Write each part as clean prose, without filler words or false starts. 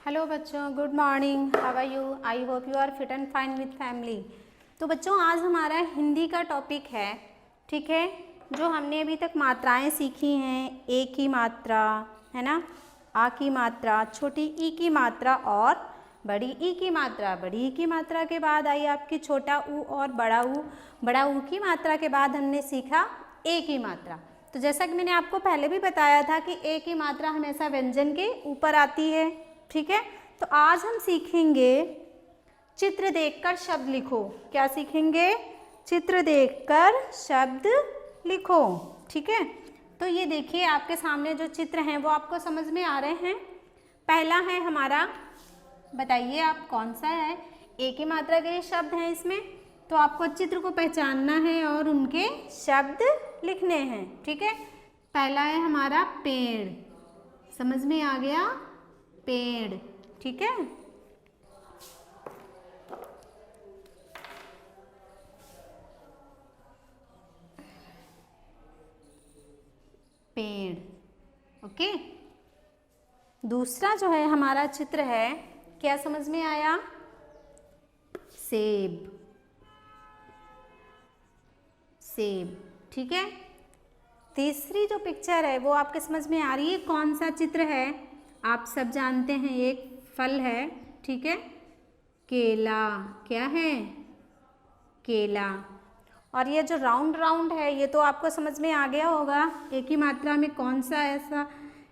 Hello बच्चों, good morning. How are you? I hope you are fit and fine with family. तो बच्चों, आज हमारा हिंदी का टॉपिक है, ठीक है। जो हमने अभी तक मात्राएं सीखी हैं, ए की मात्रा है ना, आ की मात्रा, छोटी ई की मात्रा और बड़ी ई की मात्रा। बड़ी ई की मात्रा के बाद आई आपकी छोटा ऊ और बड़ा ऊ। बड़ा ऊ की मात्रा के बाद हमने सीखा ए की मात्रा। तो जैसा कि मैंने आपको पहले भी बताया था कि ए की मात्रा हमेशा व्यंजन के ऊपर आती है, ठीक है। तो आज हम सीखेंगे चित्र देखकर शब्द लिखो। क्या सीखेंगे? चित्र देखकर शब्द लिखो, ठीक है। तो ये देखिए, आपके सामने जो चित्र हैं वो आपको समझ में आ रहे हैं। पहला है हमारा, बताइए आप कौन सा है? ए की मात्रा के शब्द हैं इसमें, तो आपको चित्र को पहचानना है और उनके शब्द लिखने हैं, ठीक है। पहला है हमारा पेड़, समझ में आ गया? पेड़, ठीक है। पेड़, ओके। दूसरा जो है हमारा चित्र है, क्या समझ में आया? सेब, सेब, ठीक है। तीसरी जो पिक्चर है वो आपके समझ में आ रही है? कौन सा चित्र है? आप सब जानते हैं, एक फल है, ठीक है। केला, क्या है? केला। और ये जो राउंड राउंड है ये तो आपको समझ में आ गया होगा, एक ही मात्रा में कौन सा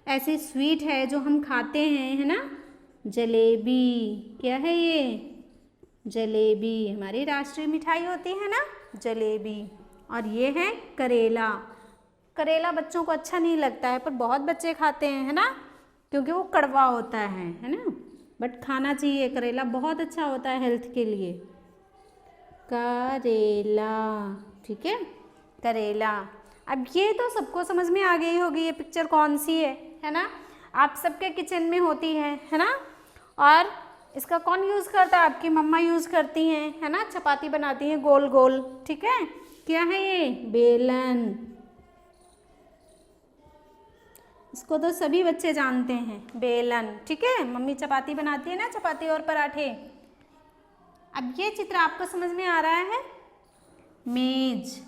ऐसी स्वीट है जो हम खाते हैं, है ना? जलेबी, क्या है ये? जलेबी, हमारी राष्ट्रीय मिठाई होती है ना, जलेबी। और ये है करेला। करेला बच्चों को अच्छा नहीं लगता है, पर बहुत बच्चे खाते हैं, है ना, क्योंकि वो कड़वा होता है ना। बट खाना चाहिए, करेला बहुत अच्छा होता है हेल्थ के लिए। करेला, ठीक है, करेला। अब ये तो सबको समझ में आ गई होगी ये पिक्चर कौन सी है ना। आप सबके किचन में होती है ना। और इसका कौन यूज़ करता है? आपकी मम्मा यूज़ करती हैं, है ना। चपाती बनाती हैं गोल गोल, ठीक है। क्या है ये? बेलन। इसको तो सभी बच्चे जानते हैं, बेलन, ठीक है। मम्मी चपाती बनाती है ना, चपाती और पराठे। अब ये चित्र आपको समझ में आ रहा है? मेज,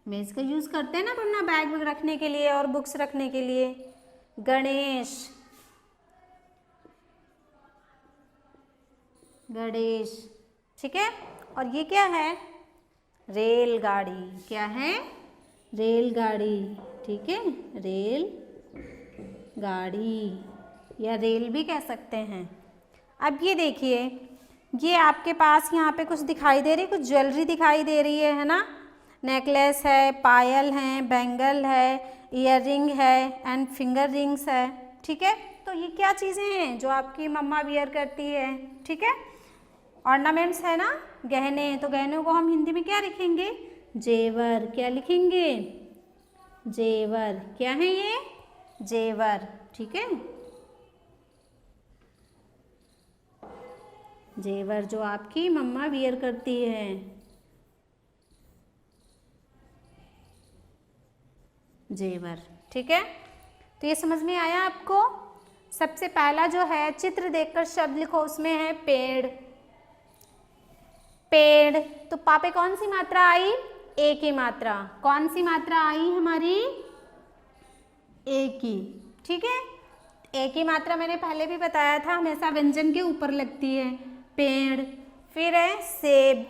मेज का यूज करते हैं ना अपना बैग वैग रखने के लिए और बुक्स रखने के लिए। गणेश, गणेश, ठीक है। और ये क्या है? रेलगाड़ी। क्या है? रेलगाड़ी, ठीक है। रेल गाड़ी या रेल भी कह सकते हैं। अब ये देखिए, ये आपके पास यहाँ पे कुछ दिखाई दे रही, कुछ ज्वेलरी दिखाई दे रही है ना। नेकलेस है, पायल है, बैंगल है, ईयररिंग है एंड फिंगर रिंग्स है, ठीक है। तो ये क्या चीज़ें हैं जो आपकी मम्मा वियर करती है, ठीक है। ऑर्नामेंट्स है ना, गहने। तो गहनों को हम हिंदी में क्या लिखेंगे? जेवर। क्या लिखेंगे? जेवर। क्या है ये? जेवर, ठीक है। जेवर जो आपकी मम्मा वियर करती है। जेवर, ठीक है। तो ये समझ में आया आपको? सबसे पहला जो है चित्र देखकर शब्द लिखो, उसमें है पेड़। पेड़, तो पापे कौन सी मात्रा आई? ए की मात्रा। कौन सी मात्रा आई हमारी? ए की, ठीक है। ए की मात्रा मैंने पहले भी बताया था, हमेशा व्यंजन के ऊपर लगती है। पेड़। फिर है सेब,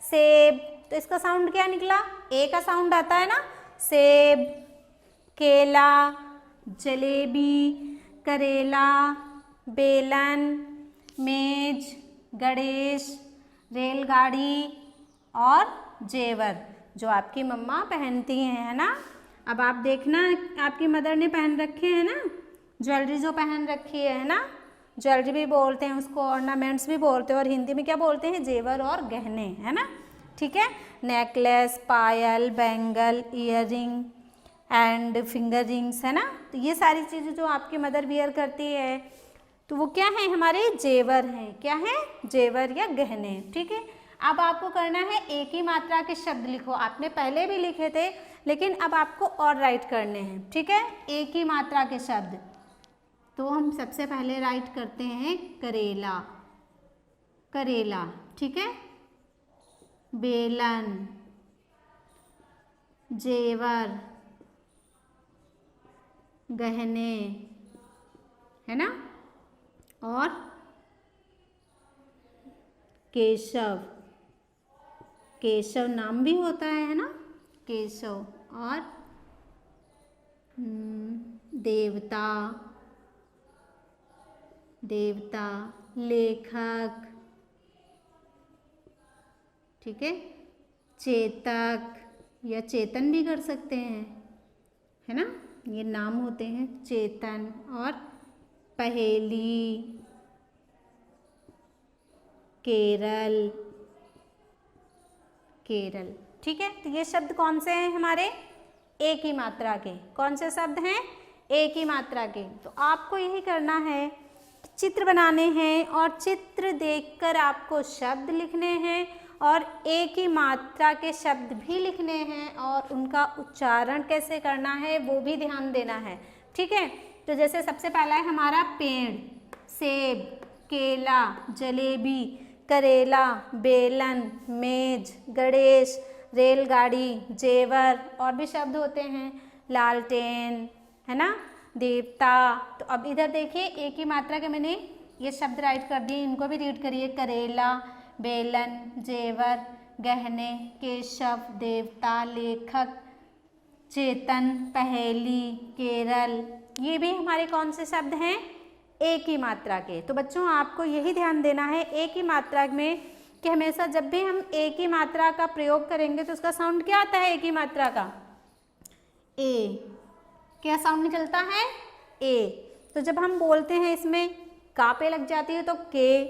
सेब, तो इसका साउंड क्या निकला? ए का साउंड आता है ना। सेब, केला, जलेबी, करेला, बेलन, मेज, गणेश, रेलगाड़ी और जेवर जो आपकी मम्मा पहनती हैं, है ना। अब आप देखना, आपकी मदर ने पहन रखे हैं ना, ज्वेलरी जो पहन रखी है ना। ज्वेलरी भी बोलते हैं उसको, ऑर्नामेंट्स भी बोलते हैं, और हिंदी में क्या बोलते हैं? जेवर और गहने, है ना, ठीक है। Necklace, Payal, bangle, earliness and finger rings, है ना। तो ये सारी चीज़ें जो आपकी मदर वियर करती है, तो वो क्या है? हमारे जेवर हैं। क्या है? जेवर या गहने, ठीक है। अब आपको करना है एक ही मात्रा के शब्द लिखो। आपने पहले भी लिखे थे, लेकिन अब आपको और राइट करने हैं, ठीक है। एक ही मात्रा के शब्द। तो हम सबसे पहले राइट करते हैं करेला, करेला, ठीक है। बेलन, जेवर, गहने, है ना। और केशव, केशव नाम भी होता है ना, केशव। और देवता, देवता, लेखक, ठीक है। चेतक या चेतन भी कर सकते हैं, है ना, ये नाम होते हैं चेतन। और पहेली, केरल, केरल, ठीक है। तो ये शब्द कौन से हैं हमारे, एक ही मात्रा के। कौन से शब्द हैं, एक ही मात्रा के। तो आपको यही करना है, चित्र बनाने हैं और चित्र देखकर आपको शब्द लिखने हैं और एक ही मात्रा के शब्द भी लिखने हैं और उनका उच्चारण कैसे करना है वो भी ध्यान देना है, ठीक है। तो जैसे सबसे पहला है हमारा पेड़, सेब, केला, जलेबी, करेला, बेलन, मेज, गणेश, रेलगाड़ी, जेवर, और भी शब्द होते हैं, लालटेन, है ना, देवता। तो अब इधर देखिए एक ही मात्रा के मैंने ये शब्द राइट कर दिए, इनको भी रीड करिए। करेला, बेलन, जेवर, गहने, केशव, देवता, लेखक, चेतन, पहेली, केरल, ये भी हमारे कौन से शब्द हैं, एक ही मात्रा के। तो बच्चों आपको यही ध्यान देना है एक ही मात्रा में कि हमेशा जब भी हम एक ही मात्रा का प्रयोग करेंगे तो उसका साउंड क्या आता है, एक ही मात्रा का ए। क्या साउंड निकलता है, ए। तो जब हम बोलते हैं इसमें का पे लग जाती है तो के,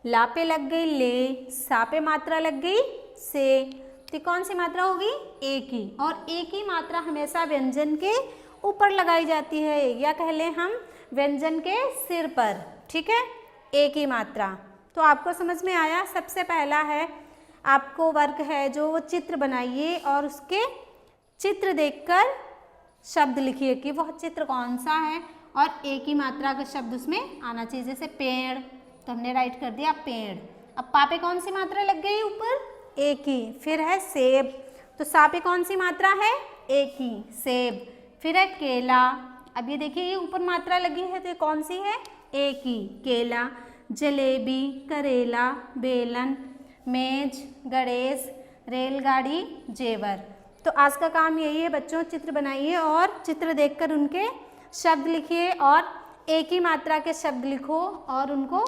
ला पे लग गई ले, सा पे मात्रा लग गई से, तो कौन सी मात्रा होगी, एक ही। और एक ही मात्रा हमेशा व्यंजन के ऊपर लगाई जाती है, या कह लें हम व्यंजन के सिर पर, ठीक है, एक ही मात्रा। तो आपको समझ में आया। सबसे पहला है आपको वर्क है जो वो चित्र बनाइए और उसके चित्र देखकर शब्द लिखिए कि वह चित्र कौन सा है और एक ही मात्रा का शब्द उसमें आना चाहिए। जैसे पेड़, तो हमने राइट कर दिया पेड़। अब पा पे कौन सी मात्रा लग गई ऊपर, एक ही। फिर है सेब, तो सा पे कौन सी मात्रा है, एक ही, सेब। फिर है केला, अब ये देखिए ये ऊपर मात्रा लगी है तो ये कौन सी है, एक ही, केला। जलेबी, करेला, बेलन, मेज, गणेश, रेलगाड़ी, जेवर। तो आज का काम यही है बच्चों, चित्र बनाइए और चित्र देखकर उनके शब्द लिखिए और एक ही मात्रा के शब्द लिखो और उनको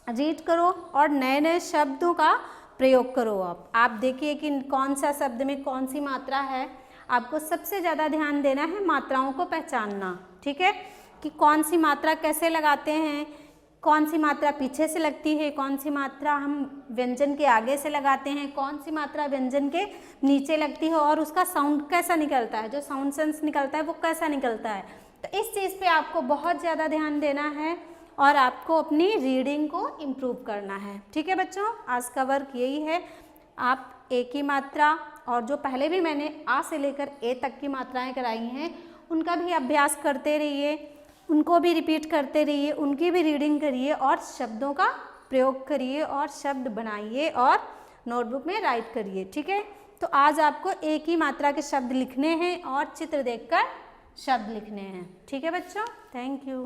रीड करो और नए नए शब्दों का प्रयोग करो। आप देखिए कि कौन सा शब्द में कौन सी मात्रा है। आपको सबसे ज़्यादा ध्यान देना है मात्राओं को पहचानना, ठीक है, कि कौन सी मात्रा कैसे लगाते हैं, कौन सी मात्रा पीछे से लगती है, कौन सी मात्रा हम व्यंजन के आगे से लगाते हैं, कौन सी मात्रा व्यंजन के नीचे लगती है और उसका साउंड कैसा निकलता है, जो साउंड सेंस निकलता है वो कैसा निकलता है। तो इस चीज़ पे आपको बहुत ज़्यादा ध्यान देना है और आपको अपनी रीडिंग को इम्प्रूव करना है, ठीक है बच्चों। आज का वर्क यही है, आप एक ही मात्रा और जो पहले भी मैंने आ से लेकर ए तक की मात्राएं कराई हैं उनका भी अभ्यास करते रहिए, उनको भी रिपीट करते रहिए, उनकी भी रीडिंग करिए और शब्दों का प्रयोग करिए और शब्द बनाइए और नोटबुक में राइट करिए, ठीक है। तो आज आपको एक ही मात्रा के शब्द लिखने हैं और चित्र देखकर शब्द लिखने हैं, ठीक है बच्चों। Thank you.